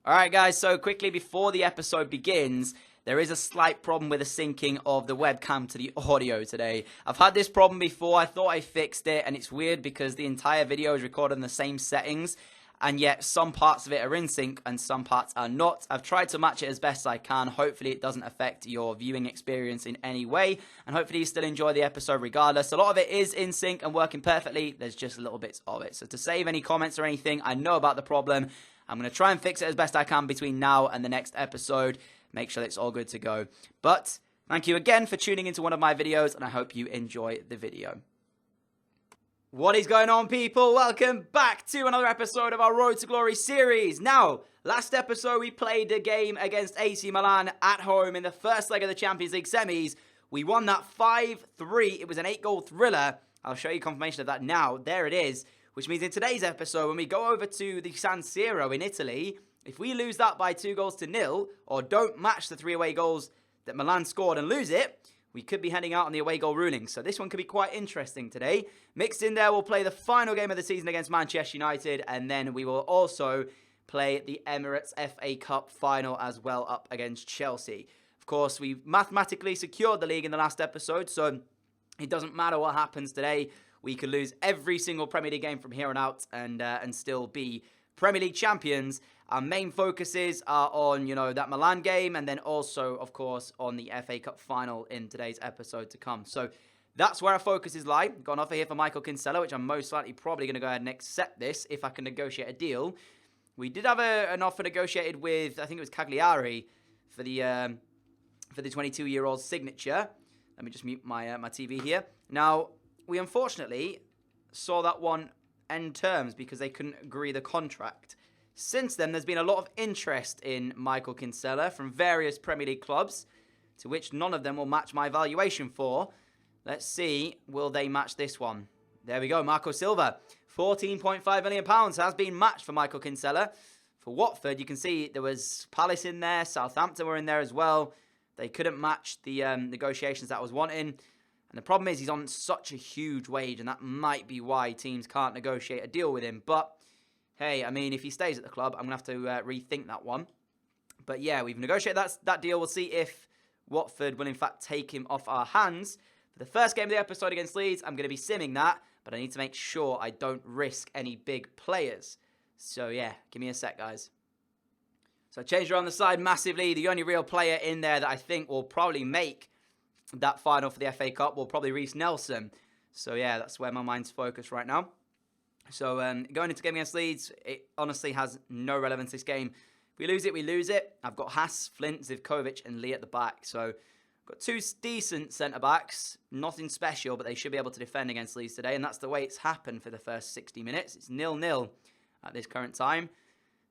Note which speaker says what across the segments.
Speaker 1: Alright guys, so quickly before the episode begins, there is a slight problem with the syncing of the webcam to the audio today. I've had this problem before, I thought I fixed it, and it's weird because the entire video is recorded in the same settings, and yet some parts of it are in sync and some parts are not. I've tried to match it as best I can. Hopefully it doesn't affect your viewing experience in any way, and hopefully you still enjoy the episode regardless. A lot of it is in sync and working perfectly, there's just little bits of it. So to save any comments or anything, I know about the problem. I'm going to try and fix it as best I can between now and the next episode. Make sure it's all good to go. But thank you again for tuning into one of my videos, and I hope you enjoy the video. What is going on, people? Welcome back to another episode of our Road to Glory series. Now, last episode we played a game against AC Milan at home in the first leg of the Champions League semis. We won that 5-3. It was an 8-goal thriller. I'll show you confirmation of that now. There it is. Which means in today's episode, when we go over to the San Siro in Italy, if we lose that by 2-0, or don't match the 3 away goals that Milan scored and lose it, we could be heading out on the away goal ruling. So this one could be quite interesting today. Mixed in there, we'll play the final game of the season against Manchester United, and then we will also play the Emirates FA Cup final as well up against Chelsea. Of course, we mathematically secured the league in the last episode, so it doesn't matter what happens today. We could lose every single Premier League game from here on out and still be Premier League champions. Our main focuses are on, that Milan game, and then also, of course, on the FA Cup final in today's episode to come. So that's where our focuses lie. Got an offer here for Michael Kinsella, which I'm most likely probably going to go ahead and accept this if I can negotiate a deal. We did have an offer negotiated with, I think it was Cagliari for the 22-year-old signature. Let me just mute my TV here. Now, we unfortunately saw that one end terms because they couldn't agree the contract. Since then, there's been a lot of interest in Michael Kinsella from various Premier League clubs, to which none of them will match my valuation for. Let's see, will they match this one? There we go, Marco Silva. £14.5 million has been matched for Michael Kinsella. For Watford, you can see there was Palace in there, Southampton were in there as well. They couldn't match the negotiations that I was wanting. And the problem is he's on such a huge wage, and that might be why teams can't negotiate a deal with him. But, hey, I mean, if he stays at the club, I'm going to have to rethink that one. But, yeah, we've negotiated that deal. We'll see if Watford will, in fact, take him off our hands. For the first game of the episode against Leeds, I'm going to be simming that, but I need to make sure I don't risk any big players. So, yeah, give me a sec, guys. So I changed around the side massively. The only real player in there that I think will probably make that final for the FA Cup will probably Reece Nelson. So, yeah, that's where my mind's focused right now. So, going into game against Leeds, it honestly has no relevance, this game. If we lose it, we lose it. I've got Haas, Flint, Zivkovic, and Lee at the back. So, I've got 2 decent centre-backs. Nothing special, but they should be able to defend against Leeds today. And that's the way it's happened for the first 60 minutes. It's 0-0 at this current time.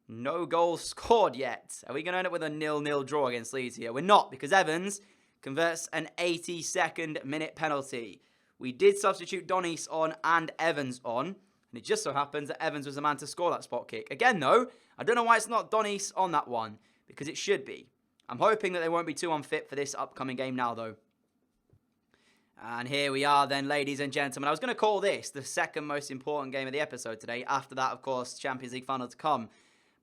Speaker 1: No goals scored yet. Are we going to end up with a 0-0 draw against Leeds here? We're not, because Evans converts an 82nd minute penalty. We did substitute Donis on and Evans on, and it just so happens that Evans was the man to score that spot kick. Again, though, I don't know why it's not Donis on that one, because it should be. I'm hoping that they won't be too unfit for this upcoming game now, though. And here we are then, ladies and gentlemen. I was going to call this the second most important game of the episode today. After that, of course, Champions League final to come.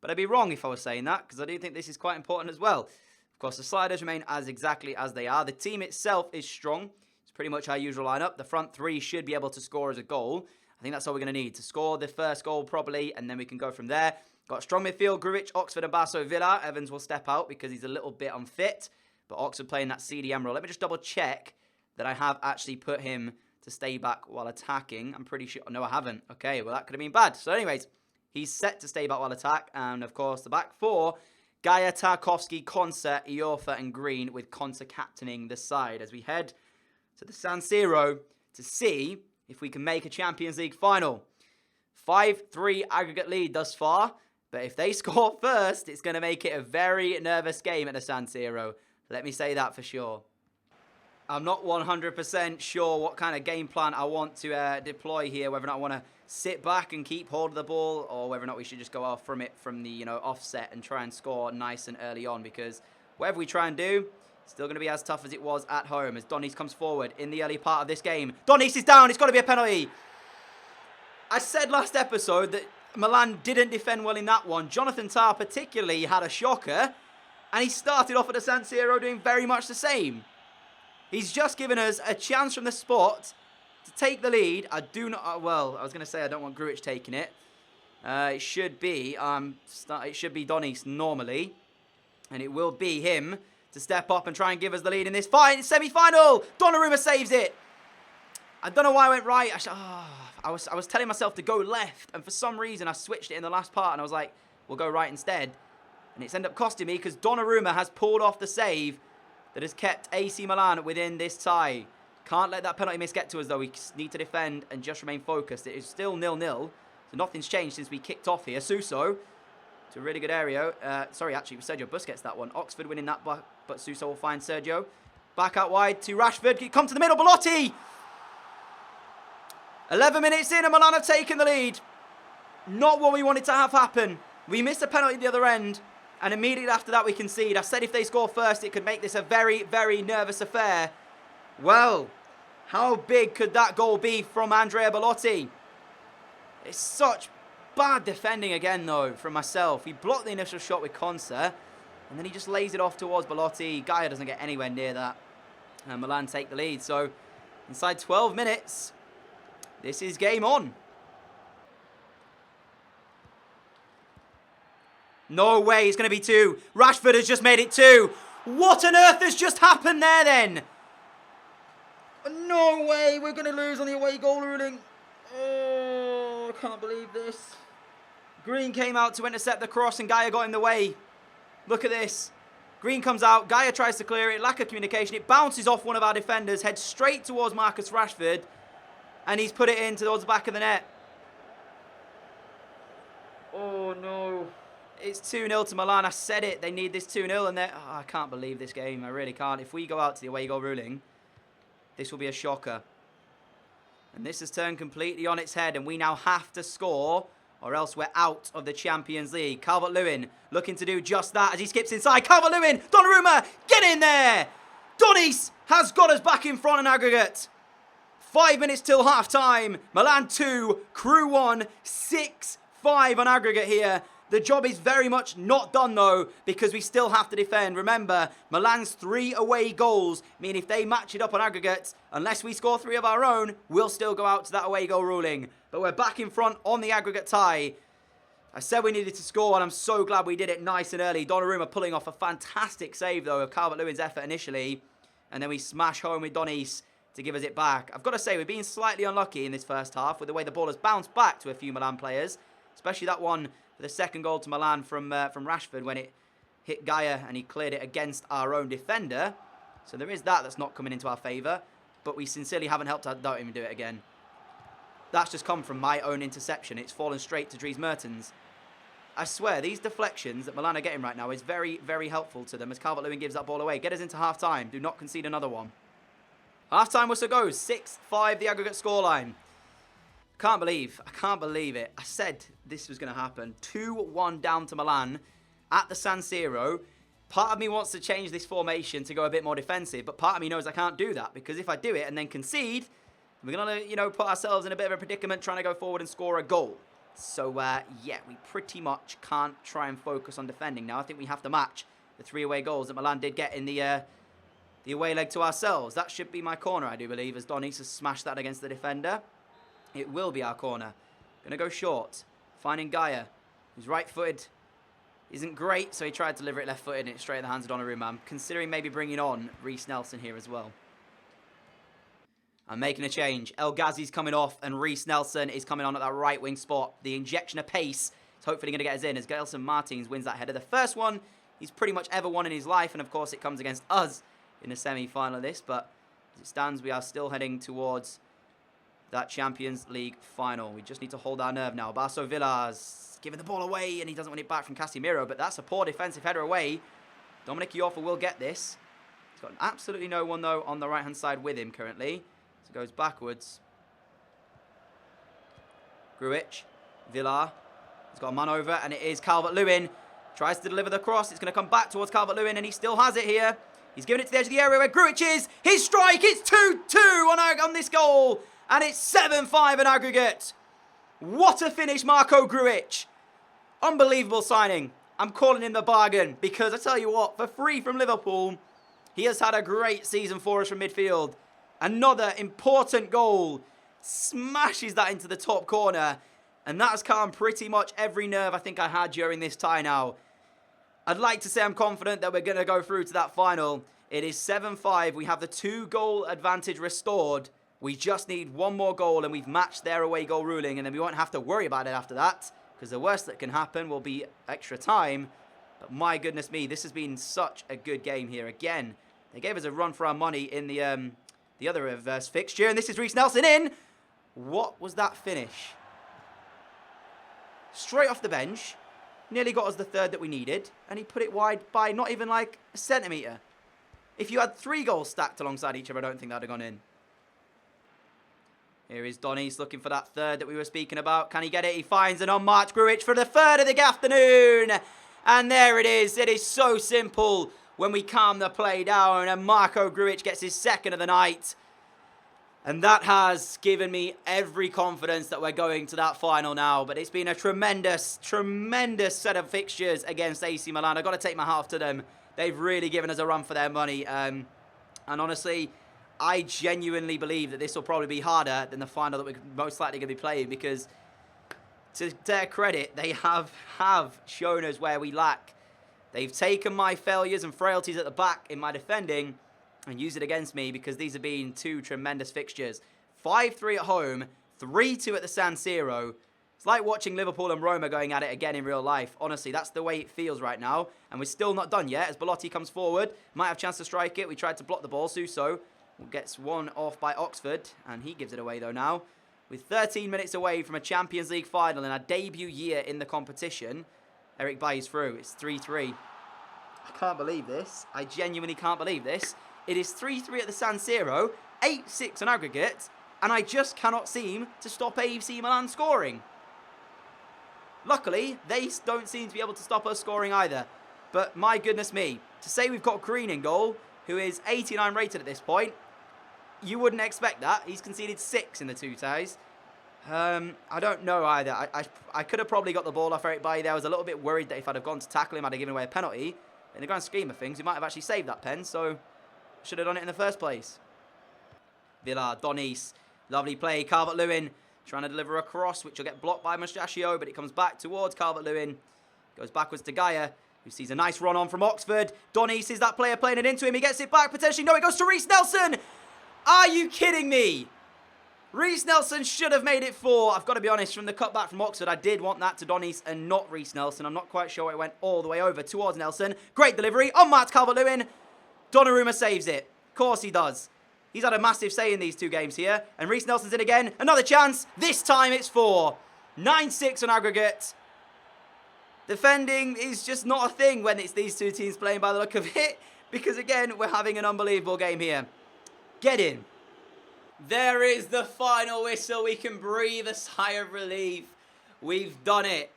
Speaker 1: But I'd be wrong if I was saying that, because I do think this is quite important as well. Of course, the sliders remain exactly as they are. The team itself is strong. It's pretty much our usual lineup. The front 3 should be able to score as a goal. I think that's all we're going to need to score the first goal probably, and then we can go from there. Got a strong midfield, Grujic, Oxford and Basso Villa. Evans will step out because he's a little bit unfit, but Oxford playing that CDM role. Let me just double check that I have actually put him to stay back while attacking. I'm pretty sure. No, I haven't. Okay, well, that could have been bad. So anyways, he's set to stay back while attack, and of course, the back 4... Gaia, Tarkovsky, Konsa, Iorfa and Green, with Konsa captaining the side as we head to the San Siro to see if we can make a Champions League final. 5-3 aggregate lead thus far, but if they score first, it's going to make it a very nervous game at the San Siro. Let me say that for sure. I'm not 100% sure what kind of game plan I want to deploy here, whether or not I want to sit back and keep hold of the ball, or whether or not we should just go off from it from the offset and try and score nice and early on, because whatever we try and do, it's still going to be as tough as it was at home as Donis comes forward in the early part of this game. Donis is down. It's got to be a penalty. I said last episode that Milan didn't defend well in that one. Jonathan Tah particularly had a shocker. And he started off at the San Siro doing very much the same. He's just given us a chance from the spot to take the lead. I do not... well, I was going to say I don't want Grujic taking it. It should be Donis normally. And it will be him to step up and try and give us the lead in this fight. Semi-final! Donnarumma saves it. I don't know why I went right. I was telling myself to go left. And for some reason, I switched it in the last part. And I was like, we'll go right instead. And it's ended up costing me because Donnarumma has pulled off the save that has kept AC Milan within this tie. Can't let that penalty miss get to us, though. We need to defend and just remain focused. It is still 0-0. So nothing's changed since we kicked off here. Suso to a really good area. Sorry, actually, it was Sergio Busquets that one. Oxford winning that, but Suso will find Sergio. Back out wide to Rashford. Come to the middle. Belotti! 11 minutes in and Milan have taken the lead. Not what we wanted to have happen. We missed a penalty at the other end. And immediately after that, we concede. I said if they score first, it could make this a very, very nervous affair. Well, how big could that goal be from Andrea Belotti? It's such bad defending again, though, from myself. He blocked the initial shot with Consa, and then he just lays it off towards Belotti. Gaia doesn't get anywhere near that. And Milan take the lead. So, inside 12 minutes, this is game on. No way, it's going to be 2. Rashford has just made it 2. What on earth has just happened there then? No way, we're going to lose on the away goal ruling. Oh, I can't believe this. Green came out to intercept the cross and Gaia got in the way. Look at this. Green comes out, Gaia tries to clear it, lack of communication. It bounces off one of our defenders, heads straight towards Marcus Rashford. And he's put it in towards the back of the net. Oh no. It's 2-0 to Milan. I said it. They need this 2-0 and I can't believe this game. I really can't. If we go out to the away goal ruling, this will be a shocker. And this has turned completely on its head and we now have to score or else we're out of the Champions League. Calvert-Lewin looking to do just that as he skips inside. Calvert-Lewin, Donnarumma, get in there! Donis has got us back in front in aggregate. 5 minutes till half-time. Milan 2, Crew 1, 6-5 on aggregate here. The job is very much not done, though, because we still have to defend. Remember, Milan's 3 away goals mean if they match it up on aggregate, unless we score 3 of our own, we'll still go out to that away goal ruling. But we're back in front on the aggregate tie. I said we needed to score, and I'm so glad we did it nice and early. Donnarumma pulling off a fantastic save, though, of Calvert-Lewin's effort initially. And then we smash home with Donis to give us it back. I've got to say, we've been slightly unlucky in this first half with the way the ball has bounced back to a few Milan players, especially that one for the second goal to Milan from Rashford when it hit Gaia and he cleared it against our own defender. So there is that's not coming into our favour. But we sincerely haven't helped out. Don't even do it again. That's just come from my own interception. It's fallen straight to Dries Mertens. I swear, these deflections that Milan are getting right now is very, very helpful to them as Calvert-Lewin gives that ball away. Get us into half-time. Do not concede another one. Half-time whistle goes. 6-5 the aggregate scoreline. I can't believe it. I said this was going to happen. 2-1 down to Milan at the San Siro. Part of me wants to change this formation to go a bit more defensive, but part of me knows I can't do that because if I do it and then concede, we're going to, put ourselves in a bit of a predicament trying to go forward and score a goal. So, yeah, we pretty much can't try and focus on defending now. I think we have to match the 3 away goals that Milan did get in the away leg to ourselves. That should be my corner, I do believe, as Donis has smashed that against the defender. It will be our corner. Going to go short. Finding Gaia, who's right-footed. Isn't great, so he tried to deliver it left-footed and it's straight in the hands of Donnarumma. I'm considering maybe bringing on Reiss Nelson here as well. I'm making a change. El Ghazi's coming off and Reiss Nelson is coming on at that right-wing spot. The injection of pace is hopefully going to get us in as Gelson Martins wins that header. The first one he's pretty much ever won in his life, and of course it comes against us in the semi-final of this, but as it stands, we are still heading towards that Champions League final. We just need to hold our nerve now. Barso Villas giving the ball away, and he doesn't want it back from Casemiro, but that's a poor defensive header away. Dominic Iorfa will get this. He's got absolutely no one, though, on the right-hand side with him currently. So goes backwards. Grujic, Villar. He's got a man over, and it is Calvert-Lewin. Tries to deliver the cross. It's going to come back towards Calvert-Lewin, and he still has it here. He's giving it to the edge of the area where Grujic is. His strike, it's 2-2 on this goal. And it's 7-5 in aggregate. What a finish, Marko Grujic. Unbelievable signing. I'm calling him the bargain because I tell you what, for free from Liverpool, he has had a great season for us from midfield. Another important goal. Smashes that into the top corner. And that has calmed pretty much every nerve I think I had during this tie now. I'd like to say I'm confident that we're going to go through to that final. It is 7-5. We have the 2-goal advantage restored. We just need one more goal and we've matched their away goal ruling. And then we won't have to worry about it after that. Because the worst that can happen will be extra time. But my goodness me, this has been such a good game here. Again, they gave us a run for our money in the other reverse fixture. And this is Reiss Nelson in. What was that finish? Straight off the bench. Nearly got us the third that we needed. And he put it wide by not even like a centimetre. If you had 3 goals stacked alongside each other, I don't think that would have gone in. Here is Donís looking for that third that we were speaking about. Can he get it? He finds an unmarked Grujic for the third of the afternoon. And there it is. It is so simple when we calm the play down. And Marko Grujic gets his second of the night. And that has given me every confidence that we're going to that final now. But it's been a tremendous, tremendous set of fixtures against AC Milan. I've got to take my hat off to them. They've really given us a run for their money. And honestly, I genuinely believe that this will probably be harder than the final that we're most likely going to be playing. Because to their credit, they have shown us where we lack. They've taken my failures and frailties at the back in my defending and use it against me because these have been 2 tremendous fixtures. 5-3 at home, 3-2 at the San Siro. It's like watching Liverpool and Roma going at it again in real life. Honestly, that's the way it feels right now. And we're still not done yet as Belotti comes forward. Might have a chance to strike it. We tried to block the ball. Suso gets one off by Oxford. And he gives it away though now. With 13 minutes away from a Champions League final in our debut year in the competition, Eric Bailly's through. It's 3-3. I can't believe this. I genuinely can't believe this. It is 3-3 at the San Siro, 8-6 on aggregate, and I just cannot seem to stop AC Milan scoring. Luckily, they don't seem to be able to stop us scoring either. But my goodness me, to say we've got Green in goal, who is 89 rated at this point, you wouldn't expect that. He's conceded 6 in the 2 ties. I don't know either. I could have probably got the ball off Eric Bailly there. I was a little bit worried that if I'd have gone to tackle him, I'd have given away a penalty. In the grand scheme of things, we might have actually saved that pen, so should have done it in the first place. Villa, Donís, lovely play. Calvert-Lewin trying to deliver a cross, which will get blocked by Mustachio, but it comes back towards Calvert-Lewin. Goes backwards to Gaia, who sees a nice run on from Oxford. Donís is that player playing it into him. He gets it back, potentially. No, it goes to Reiss Nelson. Are you kidding me? Reiss Nelson should have made it 4. I've got to be honest, from the cutback from Oxford, I did want that to Donís and not Reiss Nelson. I'm not quite sure why it went all the way over towards Nelson. Great delivery. Unmarked Calvert-Lewin. Donnarumma saves it. Of course he does. He's had a massive say in these 2 games here. And Reiss Nelson's in again. Another chance. This time it's 4. 9-6 on aggregate. Defending is just not a thing when it's these 2 teams playing by the look of it. Because again, we're having an unbelievable game here. Get in. There is the final whistle. We can breathe a sigh of relief. We've done it.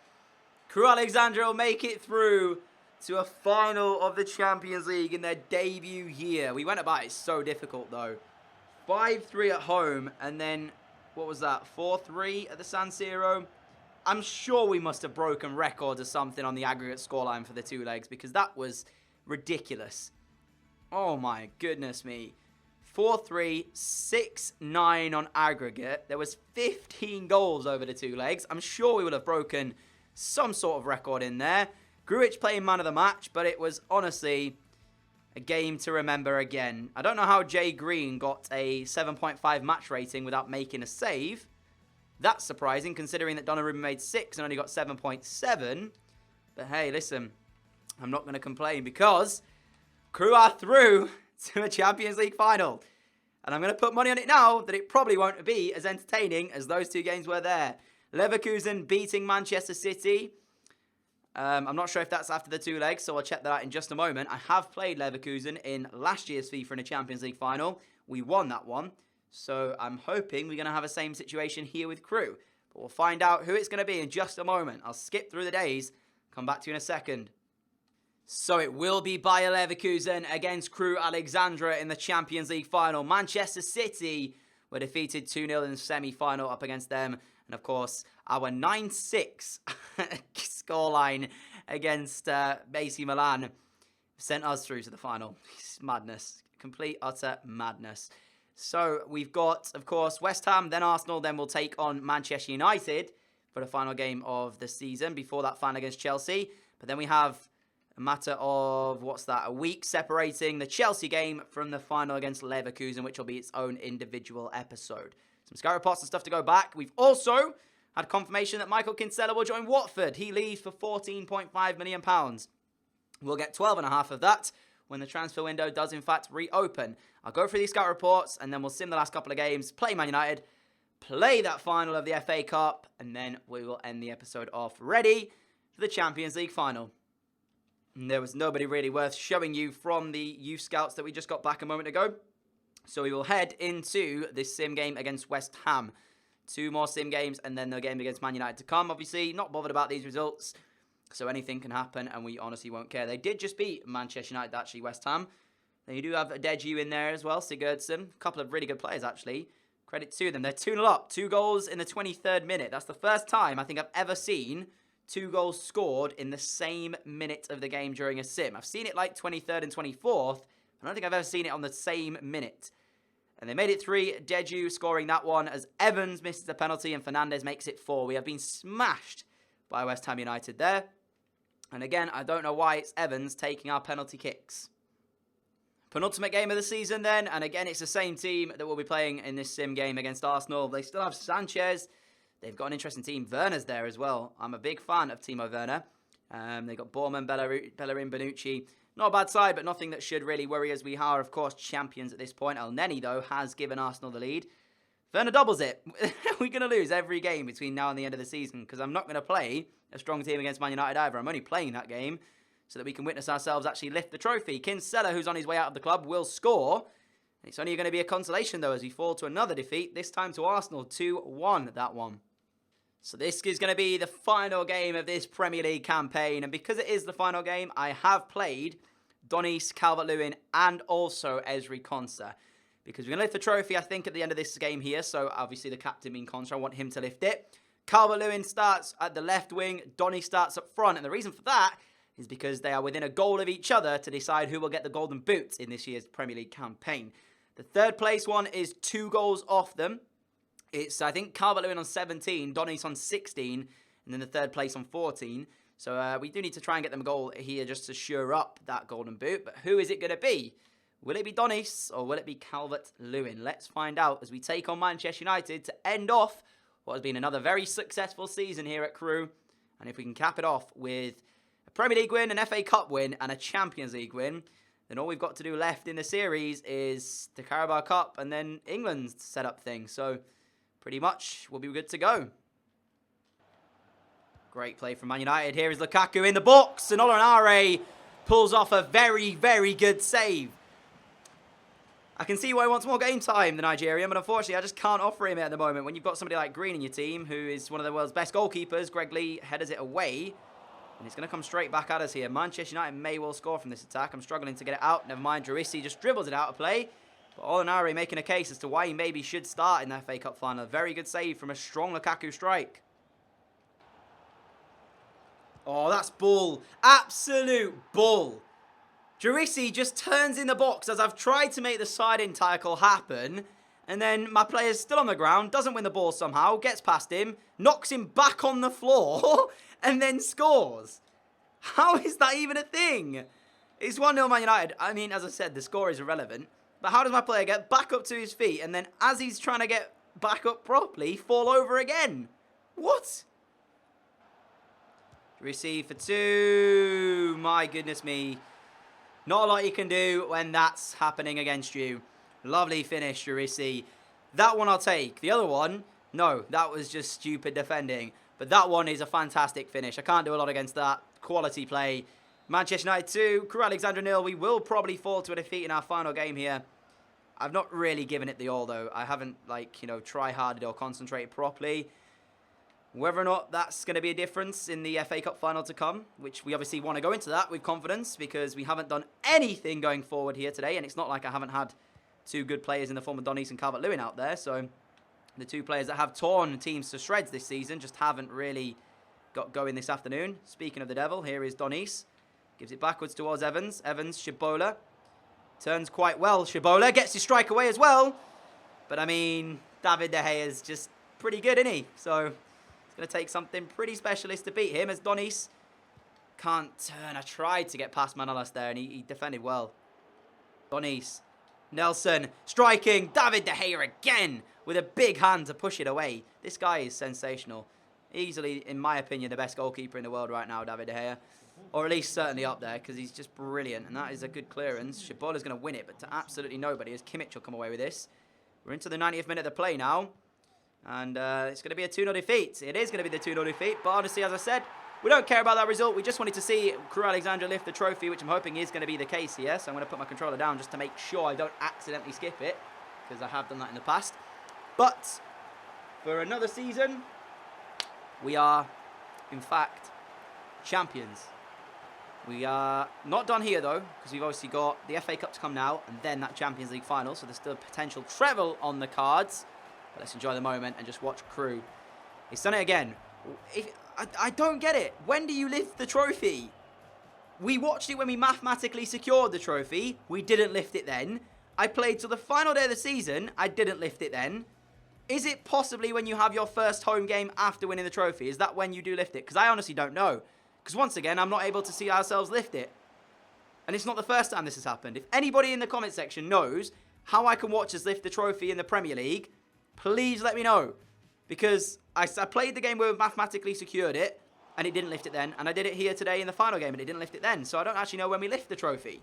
Speaker 1: Crewe Alexandra will make it through to a final of the Champions League in their debut year. We went about it so difficult though. 5-3 at home and then, what was that, 4-3 at the San Siro? I'm sure we must have broken records or something on the aggregate scoreline for the 2 legs because that was ridiculous. Oh my goodness me. 4-3, 6-9 on aggregate. There was 15 goals over the 2 legs. I'm sure we would have broken some sort of record in there. Grujic playing man of the match, but it was honestly a game to remember again. I don't know how Jay Green got a 7.5 match rating without making a save. That's surprising, considering that Donnarumma made 6 and only got 7.7. But hey, listen, I'm not going to complain because Crewe are through to a Champions League final. And I'm going to put money on it now that it probably won't be as entertaining as those 2 games were there. Leverkusen beating Manchester City. I'm not sure if that's after the 2 legs, so I'll check that out in just a moment. I have played Leverkusen in last year's FIFA in a Champions League final. We won that one. So I'm hoping we're going to have the same situation here with Crewe. But we'll find out who it's going to be in just a moment. I'll skip through the days. Come back to you in a second. So it will be Bayer Leverkusen against Crewe Alexandra in the Champions League final. Manchester City were defeated 2-0 in the semi-final up against them. And, of course, our 9-6 scoreline against AC Milan sent us through to the final. It's madness. Complete, utter madness. So, we've got, of course, West Ham, then Arsenal, then we'll take on Manchester United for the final game of the season before that final against Chelsea. But then we have a matter of, a week separating the Chelsea game from the final against Leverkusen, which will be its own individual episode. Some scout reports and stuff to go back. We've also had confirmation that Michael Kinsella will join Watford. He leaves for £14.5 million. We'll get 12.5 of that when the transfer window does in fact reopen. I'll go through these scout reports and then we'll sim the last couple of games, play Man United, play that final of the FA Cup, and then we will end the episode off ready for the Champions League final. And there was nobody really worth showing you from the youth scouts that we just got back a moment ago. So we will head into this sim game against West Ham. 2 more sim games and then the game against Man United to come. Obviously, not bothered about these results. So anything can happen and we honestly won't care. They did just beat Manchester United, actually, West Ham. Then you do have Deju in there as well, Sigurdsson. A couple of really good players, actually. Credit to them. They're 2-0 up. 2 goals in the 23rd minute. That's the first time I think I've ever seen 2 goals scored in the same minute of the game during a sim. I've seen it like 23rd and 24th. I don't think I've ever seen it on the same minute. And they made it 3. Deju scoring that one as Evans misses the penalty and Fernandes makes it 4. We have been smashed by West Ham United there. And again, I don't know why it's Evans taking our penalty kicks. Penultimate game of the season then. And again, it's the same team that will be playing in this sim game against Arsenal. They still have Sanchez. They've got an interesting team. Werner's there as well. I'm a big fan of Timo Werner. They've got Borman, Bellerin, Bonucci. Not a bad side, but nothing that should really worry us. We are, of course, champions at this point. El Neni, though, has given Arsenal the lead. Werner doubles it. We're going to lose every game between now and the end of the season because I'm not going to play a strong team against Man United either. I'm only playing that game so that we can witness ourselves actually lift the trophy. Kinsella, who's on his way out of the club, will score. It's only going to be a consolation, though, as we fall to another defeat, this time to Arsenal. 2-1, that one. So this is going to be the final game of this Premier League campaign. And because it is the final game, I have played Donis, Calvert-Lewin, and also Ezri Konsa. Because we're going to lift the trophy, I think, at the end of this game here. So obviously the captain being Konsa, I want him to lift it. Calvert-Lewin starts at the left wing. Donis starts up front. And the reason for that is because they are within a goal of each other to decide who will get the golden boot in this year's Premier League campaign. The third place one is 2 goals off them. It's, I think, Calvert-Lewin on 17, Donis on 16, and then the third place on 14. So we do need to try and get them a goal here just to shore up that golden boot. But who is it going to be? Will it be Donis or will it be Calvert-Lewin? Let's find out as we take on Manchester United to end off what has been another very successful season here at Crewe. And if we can cap it off with a Premier League win, an FA Cup win, and a Champions League win, then all we've got to do left in the series is the Carabao Cup and then England's set up thing. So pretty much we'll be good to go. Great play from Man United. Here is Lukaku in the box. And Olanare pulls off a very, very good save. I can see why he wants more game time, the Nigerian, but unfortunately I just can't offer him it at the moment. When you've got somebody like Green in your team, who is one of the world's best goalkeepers, Greg Lee headers it away. And it's going to come straight back at us here. Manchester United may well score from this attack. I'm struggling to get it out. Never mind, Drissi just dribbles it out of play. But Olanare making a case as to why he maybe should start in the FA Cup final. Very good save from a strong Lukaku strike. Oh, that's bull. Absolute bull. Drissi just turns in the box as I've tried to make the side-in tackle happen. And then my player's still on the ground, doesn't win the ball somehow, gets past him, knocks him back on the floor, and then scores. How is that even a thing? It's 1-0 Man United. I mean, as I said, the score is irrelevant. But how does my player get back up to his feet and then as he's trying to get back up properly, fall over again? What? Receive for 2. My goodness me. Not a lot you can do when that's happening against you. Lovely finish, Drissi. That one I'll take. The other one, no, that was just stupid defending. But that one is a fantastic finish. I can't do a lot against that. Quality play. Manchester United 2, Crewe Alexandra 0. We will probably fall to a defeat in our final game here. I've not really given it the all, though. I haven't, try-harded or concentrated properly. Whether or not that's going to be a difference in the FA Cup final to come, which we obviously want to go into that with confidence because we haven't done anything going forward here today, and it's not like I haven't had 2 good players in the form of Donis and Calvert-Lewin out there, so The two players that have torn teams to shreds this season just haven't really got going this afternoon. Speaking of the devil, here is Donis. Gives it backwards towards Evans. Evans, Shibola. Turns quite well. Shibola gets his strike away as well. But, I mean, David De Gea is just pretty good, isn't he? So, it's going to take something pretty specialist to beat him as Donis can't turn. I tried to get past Manolas there, and he defended well. Donis. Nelson striking. David De Gea again with a big hand to push it away. This guy is sensational. Easily, in my opinion, the best goalkeeper in the world right now, David De Gea. Or at least certainly up there, because he's just brilliant. And that is a good clearance. Shibola's going to win it, but to absolutely nobody, as Kimmich will come away with this. We're into the 90th minute of the play now. And it's going to be a 2-0 defeat. It is going to be the 2-0 defeat. But honestly, as I said, we don't care about that result. We just wanted to see Crew Alexandra lift the trophy, which I'm hoping is going to be the case here. So I'm going to put my controller down just to make sure I don't accidentally skip it, because I have done that in the past. But for another season, we are, in fact, champions. We are not done here, though, because we've obviously got the FA Cup to come now, and then that Champions League final, so there's still potential treble on the cards. But let's enjoy the moment and just watch Crew. He's done it again. I don't get it. When do you lift the trophy? We watched it when we mathematically secured the trophy. We didn't lift it then. I played till the final day of the season. I didn't lift it then. Is it possibly when you have your first home game after winning the trophy? Is that when you do lift it? Because I honestly don't know. Because once again, I'm not able to see ourselves lift it. And it's not the first time this has happened. If anybody in the comment section knows how I can watch us lift the trophy in the Premier League, please let me know. Because I played the game where we mathematically secured it, and it didn't lift it then. And I did it here today in the final game, and it didn't lift it then. So I don't actually know when we lift the trophy.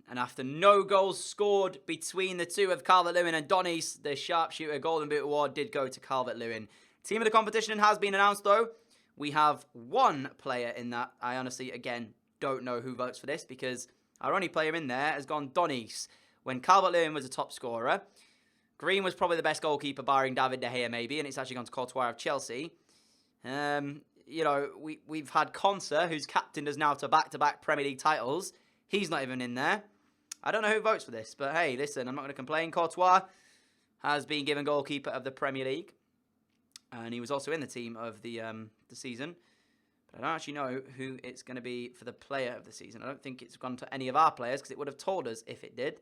Speaker 1: And after no goals scored between the two of Calvert-Lewin and Donis, the sharpshooter Golden Boot Award did go to Calvert-Lewin. Team of the competition has been announced, though. We have one player in that. I honestly, again, don't know who votes for this, because our only player in there has gone Donis, when Calvert-Lewin was a top scorer. Green was probably the best goalkeeper, barring David De Gea, maybe, and it's actually gone to Courtois of Chelsea. You know, we've had Conser, who's captained us now to back-to-back Premier League titles. He's not even in there. I don't know who votes for this, but hey, listen, I'm not going to complain. Courtois has been given goalkeeper of the Premier League, and he was also in the team of the season. But I don't actually know who it's going to be for the player of the season. I don't think it's gone to any of our players, because it would have told us if it did.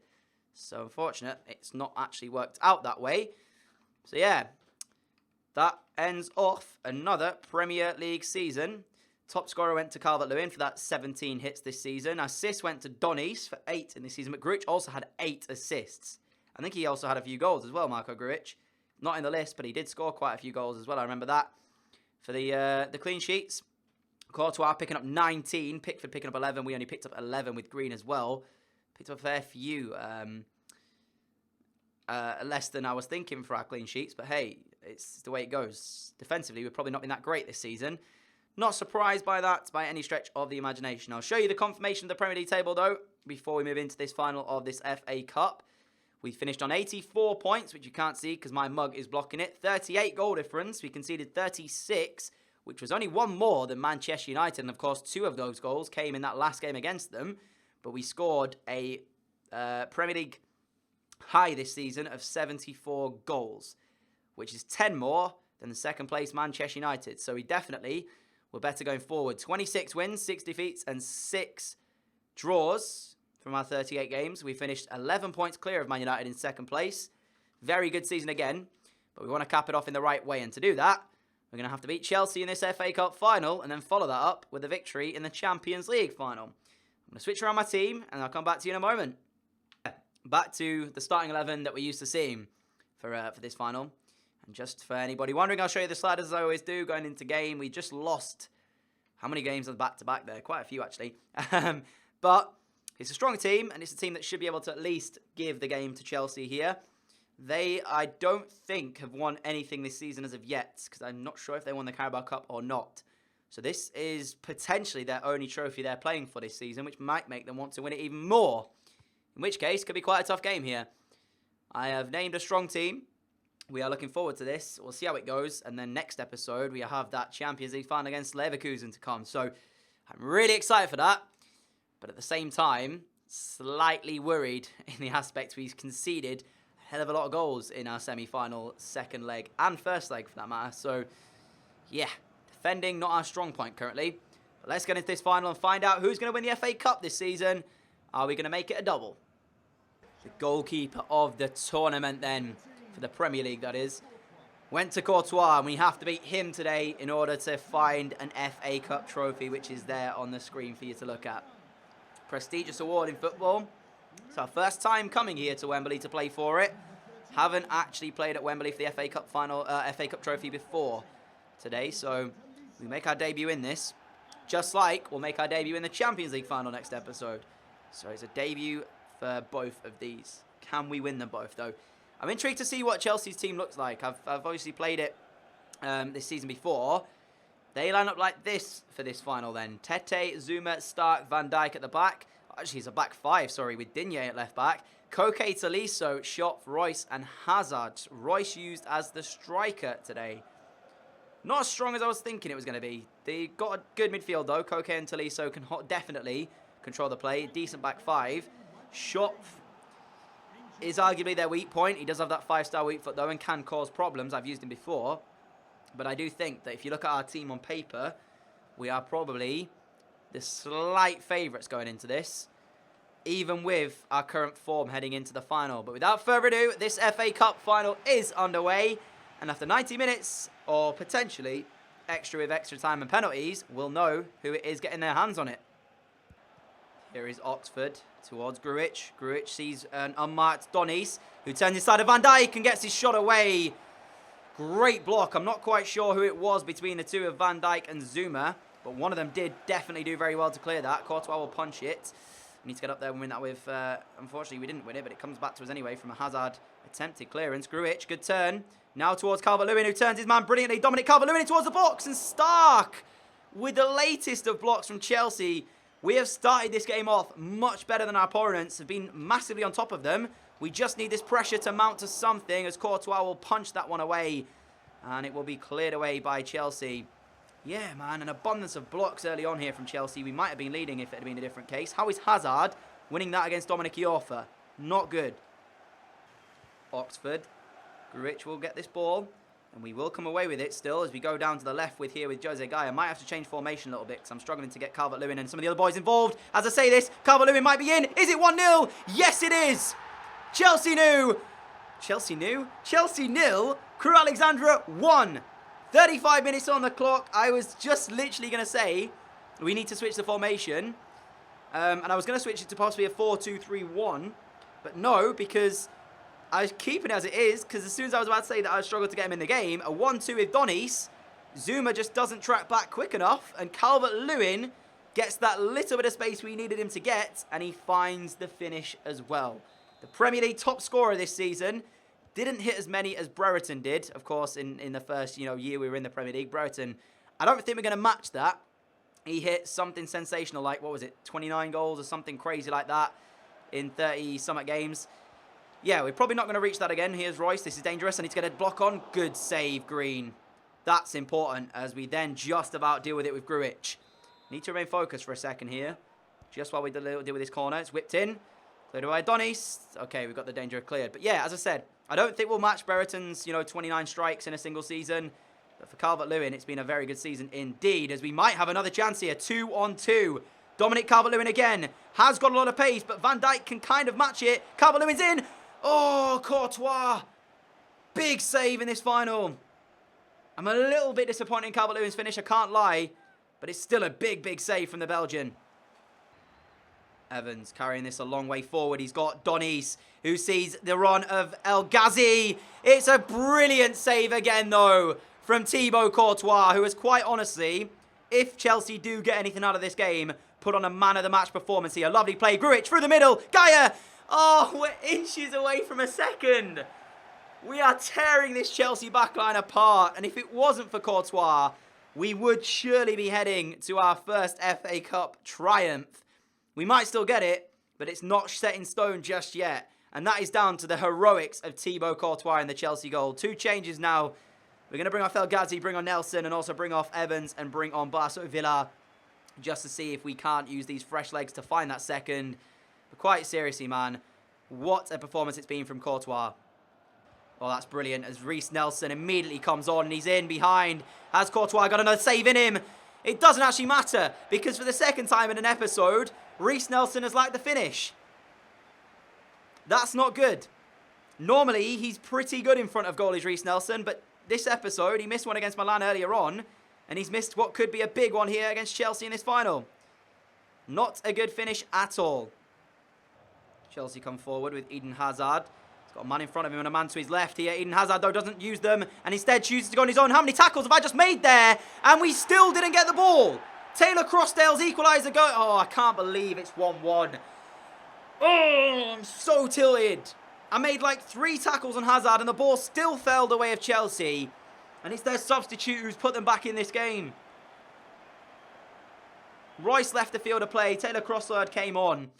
Speaker 1: So unfortunate, it's not actually worked out that way. So yeah, that ends off another Premier League season. Top scorer went to Calvert-Lewin for that 17 hits this season. Assists went to Donis for 8 in this season. But Grujic also had 8 assists. I think he also had a few goals as well, Marco Grujic. Not in the list, but he did score quite a few goals as well. I remember that. For the clean sheets, Courtois picking up 19. Pickford picking up 11. We only picked up 11 with Green as well. Picked up a fair few. Less than I was thinking for our clean sheets. But hey, it's the way it goes. Defensively, we've probably not been that great this season. Not surprised by that by any stretch of the imagination. I'll show you the confirmation of the Premier League table, though, before we move into this final of this FA Cup. We finished on 84 points, which you can't see because my mug is blocking it. 38 goal difference. We conceded 36, which was only one more than Manchester United. And, of course, 2 of those goals came in that last game against them. But we scored a Premier League high this season of 74 goals, which is 10 more than the second place Manchester United. So we definitely were better going forward. 26 wins, 6 defeats, and 6 draws from our 38 games. We finished 11 points clear of Man United in second place. Very good season again, but we want to cap it off in the right way. And to do that, we're going to have to beat Chelsea in this FA Cup final and then follow that up with a victory in the Champions League final. I'm going to switch around my team, and I'll come back to you in a moment. Back to the starting 11 that we're used to seeing for this final. And just for anybody wondering, I'll show you the sliders as I always do going into game. We just lost, how many games on back-to-back there? Quite a few, actually. But it's a strong team, and it's a team that should be able to at least give the game to Chelsea here. They, I don't think, have won anything this season as of yet, because I'm not sure if they won the Carabao Cup or not. So this is potentially their only trophy they're playing for this season, which might make them want to win it even more. In which case, could be quite a tough game here. I have named a strong team. We are looking forward to this. We'll see how it goes. And then next episode, we have that Champions League final against Leverkusen to come. So I'm really excited for that. But at the same time, slightly worried in the aspect we've conceded hell of a lot of goals in our semi-final second leg and first leg for that matter. So, yeah, defending not our strong point currently. But let's get into this final and find out who's going to win the FA Cup this season. Are we going to make it a double? The goalkeeper of the tournament then, for the Premier League that is, went to Courtois, and we have to beat him today in order to find an FA Cup trophy, which is there on the screen for you to look at. Prestigious award in football. It's our first time coming here to Wembley to play for it. Haven't actually played at Wembley for the FA Cup final, FA Cup trophy before today, so we make our debut in this. Just like we'll make our debut in the Champions League final next episode. So it's a debut for both of these. Can we win them both, though? I'm intrigued to see what Chelsea's team looks like. I've obviously played it this season before. They line up like this for this final then. Tete, Zuma, Stark, Van Dijk at the back. Actually, it's a back five, sorry, with Digne at left back. Koke, Tolisso, Schopf, Royce, and Hazard. Royce used as the striker today. Not as strong as I was thinking it was going to be. They got a good midfield, though. Koke and Tolisso can definitely control the play. Decent back five. Schopf is arguably their weak point. He does have that 5-star weak foot, though, and can cause problems. I've used him before. But I do think that if you look at our team on paper, we are probably the slight favourites going into this, even with our current form heading into the final. But without further ado, this FA Cup final is underway. And after 90 minutes, or potentially extra time and penalties, we'll know who it is getting their hands on it. Here is Oxford towards Grujic. Grujic sees an unmarked Donis, who turns inside of Van Dijk and gets his shot away. Great block. I'm not quite sure who it was between the two of Van Dijk and Zuma, but one of them did definitely do very well to clear that. Courtois will punch it. We need to get up there and win that with... unfortunately, we didn't win it, but it comes back to us anyway from a Hazard attempted clearance. Grujic, good turn. Now towards Calvert-Lewin, who turns his man brilliantly. Dominic Calvert-Lewin towards the box, and Stark with the latest of blocks from Chelsea. We have started this game off much better than our opponents, have been massively on top of them. We just need this pressure to mount to something, as Courtois will punch that one away, and it will be cleared away by Chelsea. Yeah, man, an abundance of blocks early on here from Chelsea. We might have been leading if it had been a different case. How is Hazard winning that against Dominic Iorfa? Not good. Oxford. Grujic will get this ball, and we will come away with it still as we go down to the left with Jose Gaya. Might have to change formation a little bit because I'm struggling to get Calvert-Lewin and some of the other boys involved. As I say this, Calvert-Lewin might be in. Is it 1-0? Yes, it is. Chelsea knew. Chelsea knew? Chelsea nil. Crew Alexandra 1. 35 minutes on the clock. I was just literally going to say we need to switch the formation. And I was going to switch it to possibly a 4-2-3-1. But no, because I was keeping it as it is, because as soon as I was about to say that I struggled to get him in the game, a 1-2 with Donis, Zuma just doesn't track back quick enough, and Calvert-Lewin gets that little bit of space we needed him to get, and he finds the finish as well. The Premier League top scorer this season didn't hit as many as Brereton did, of course, in the first year we were in the Premier League. Brereton, I don't think we're going to match that. He hit something sensational, like, what was it, 29 goals or something crazy like that in 30-something games. Yeah, we're probably not going to reach that again. Here's Royce. This is dangerous. I need to get a block on. Good save, Green. That's important as we then just about deal with it with Grujic. Need to remain focused for a second here. Just while we deal with this corner. It's whipped in. Cleared away Donis. Okay, we've got the danger cleared. But yeah, as I said, I don't think we'll match Brereton's, 29 strikes in a single season. But for Calvert-Lewin, it's been a very good season indeed, as we might have another chance here. 2-on-2. Dominic Calvert-Lewin again. Has got a lot of pace, but Van Dijk can kind of match it. Calvert-Lewin's in. Oh, Courtois. Big save in this final. I'm a little bit disappointed in Calvert-Lewin's finish, I can't lie. But it's still a big save from the Belgian. Evans carrying this a long way forward. He's got Donis, who sees the run of El Ghazi. It's a brilliant save again, though, from Thibaut Courtois, who has quite honestly, if Chelsea do get anything out of this game, put on a man-of-the-match performance here. Lovely play. Grujic through the middle. Gaya. Oh, we're inches away from a second. We are tearing this Chelsea backline apart. And if it wasn't for Courtois, we would surely be heading to our first FA Cup triumph. We might still get it, but it's not set in stone just yet. And that is down to the heroics of Thibaut Courtois in the Chelsea goal. 2 changes now. We're going to bring off El Ghazi, bring on Nelson, and also bring off Evans and bring on Barso Villa, just to see if we can't use these fresh legs to find that second. But quite seriously, man, what a performance it's been from Courtois. Oh, that's brilliant, as Reece Nelson immediately comes on, and he's in behind. Has Courtois got another save in him? It doesn't actually matter, because for the second time in an episode, Reece Nelson has lacked the finish. That's not good. Normally, he's pretty good in front of goalies, Reece Nelson, but this episode, he missed one against Milan earlier on, and he's missed what could be a big one here against Chelsea in this final. Not a good finish at all. Chelsea come forward with Eden Hazard. He's got a man in front of him and a man to his left here. Eden Hazard, though, doesn't use them, and instead chooses to go on his own. How many tackles have I just made there? And we still didn't get the ball. Taylor Crossdale's equaliser go. Oh, I can't believe it's 1-1. Oh, I'm so tilted. I made like 3 tackles on Hazard and the ball still fell the way of Chelsea. And it's their substitute who's put them back in this game. Royce left the field of play. Taylor Crossdale came on.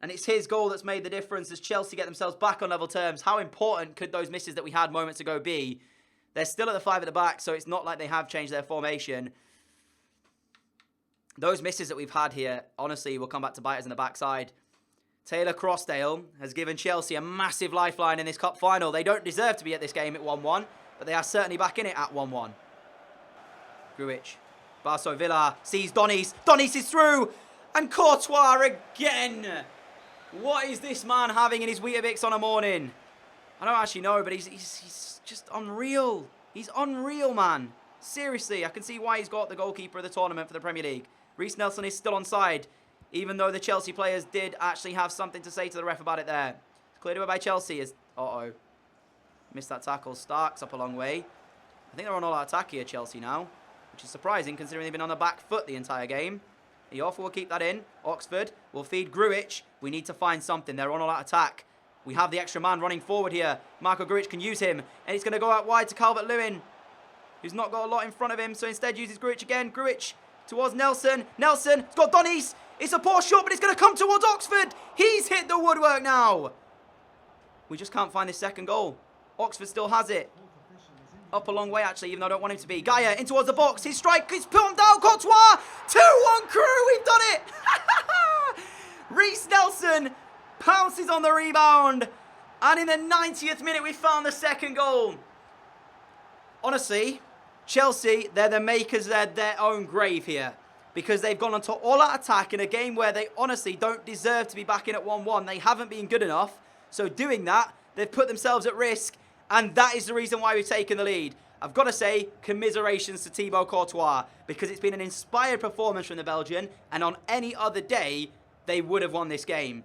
Speaker 1: And it's his goal that's made the difference as Chelsea get themselves back on level terms. How important could those misses that we had moments ago be? They're still at the 5 at the back, so it's not like they have changed their formation. Those misses that we've had here, honestly, will come back to bite us in the backside. Taylor Crossdale has given Chelsea a massive lifeline in this cup final. They don't deserve to be at this game at 1-1, but they are certainly back in it at 1-1. Grujic. Barso Villar sees Donis. Donis is through. And Courtois again. What is this man having in his Weetabix on a morning? I don't actually know, but he's just unreal. He's unreal, man. Seriously, I can see why he's got the goalkeeper of the tournament for the Premier League. Reece Nelson is still onside, even though the Chelsea players did actually have something to say to the ref about it there. Cleared away by Chelsea. Uh-oh. Missed that tackle. Stark's up a long way. I think they're on all-out attack here, Chelsea, now, which is surprising considering they've been on the back foot the entire game. Eoff will keep that in. Oxford will feed Grujic. We need to find something. They're on all-out attack. We have the extra man running forward here. Marco Grujic can use him, and he's going to go out wide to Calvert-Lewin, who's not got a lot in front of him, so instead uses Grujic again. Grujic towards Nelson. Nelson, it's got Donis. It's a poor shot, but it's going to come towards Oxford. He's hit the woodwork now. We just can't find this second goal. Oxford still has it. Up a long way, actually, even though I don't want him to be. Gaia in towards the box. His strike is pumped down. Courtois. 2-1 crew. We've done it. Reece Nelson pounces on the rebound. And in the 90th minute, we found the second goal. Honestly, Chelsea, they're the makers of their own grave here. Because they've gone on to all-out attack in a game where they honestly don't deserve to be back in at 1-1. They haven't been good enough. So doing that, they've put themselves at risk. And that is the reason why we've taken the lead. I've got to say, commiserations to Thibaut Courtois, because it's been an inspired performance from the Belgian, and on any other day, they would have won this game.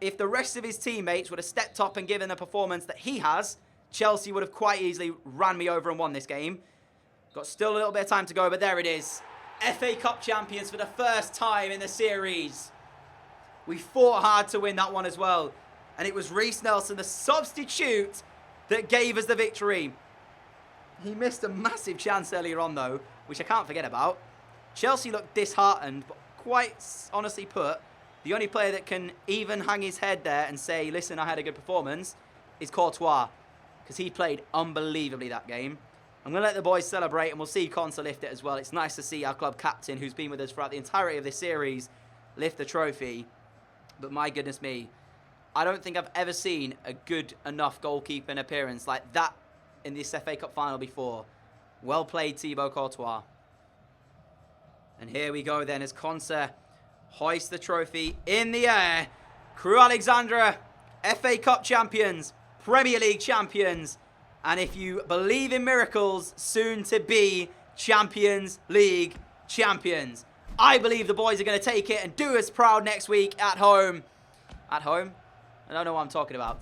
Speaker 1: If the rest of his teammates would have stepped up and given the performance that he has, Chelsea would have quite easily ran me over and won this game. Got still a little bit of time to go, but there it is. FA Cup champions for the first time in the series. We fought hard to win that one as well. And it was Reece Nelson, the substitute, that gave us the victory. He missed a massive chance earlier on, though, which I can't forget about. Chelsea looked disheartened, but quite honestly put, the only player that can even hang his head there and say, listen, I had a good performance, is Courtois, because he played unbelievably that game. I'm going to let the boys celebrate, and we'll see Consa lift it as well. It's nice to see our club captain, who's been with us throughout the entirety of this series, lift the trophy. But my goodness me, I don't think I've ever seen a good enough goalkeeping appearance like that in this FA Cup final before. Well played, Thibaut Courtois. And here we go then as Consa hoists the trophy in the air. Crew Alexandra, FA Cup champions, Premier League champions, and if you believe in miracles, soon to be Champions League champions. I believe the boys are going to take it and do us proud next week at home. At home? I don't know what I'm talking about.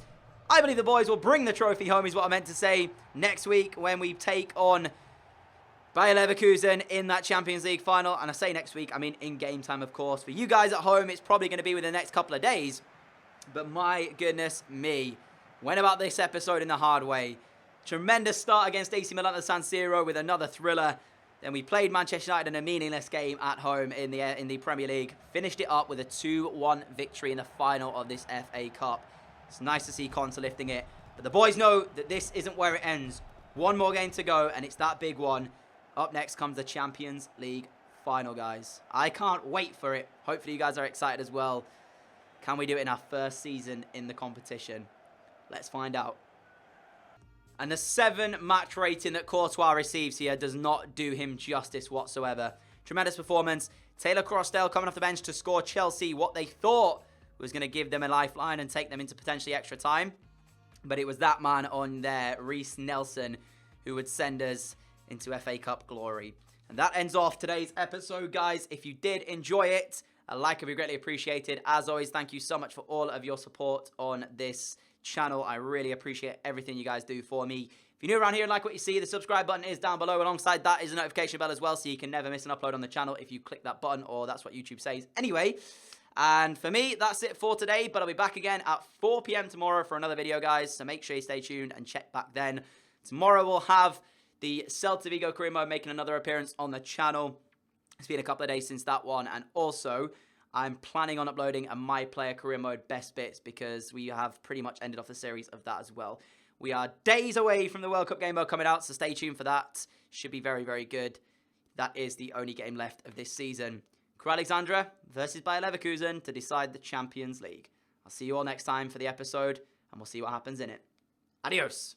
Speaker 1: I believe the boys will bring the trophy home is what I meant to say next week when we take on Bayer Leverkusen in that Champions League final. And I say next week, I mean in game time, of course. For you guys at home, it's probably going to be within the next couple of days. But my goodness me, went about this episode in the hard way. Tremendous start against AC Milan at the San Siro with another thriller. Then we played Manchester United in a meaningless game at home in the Premier League. Finished it up with a 2-1 victory in the final of this FA Cup. It's nice to see Consa lifting it. But the boys know that this isn't where it ends. One more game to go, and it's that big one. Up next comes the Champions League final, guys. I can't wait for it. Hopefully you guys are excited as well. Can we do it in our first season in the competition? Let's find out. And the 7 match rating that Courtois receives here does not do him justice whatsoever. Tremendous performance. Taylor Crossdale coming off the bench to score Chelsea what they thought was going to give them a lifeline and take them into potentially extra time. But it was that man on there, Reece Nelson, who would send us into FA Cup glory. And that ends off today's episode, guys. If you did enjoy it, a like would be greatly appreciated. As always, thank you so much for all of your support on this channel. I really appreciate everything you guys do for me. If you're new around here and like what you see, the subscribe button is down below. Alongside that is a notification bell as well, so you can never miss an upload on the channel if you click that button, or that's what YouTube says anyway. And for me, that's it for today, but I'll be back again at 4 PM tomorrow for another video, guys, so make sure you stay tuned and check back then. Tomorrow we'll have the Celta Vigo career mode making another appearance on the channel. It's been a couple of days since that one, and also I'm planning on uploading a My Player career mode best bits, because we have pretty much ended off the series of that as well. We are days away from the World Cup game mode coming out, so stay tuned for that. Should be very, very good. That is the only game left of this season. Crew Alexandra versus Bayer Leverkusen to decide the Champions League. I'll see you all next time for the episode, and we'll see what happens in it. Adios.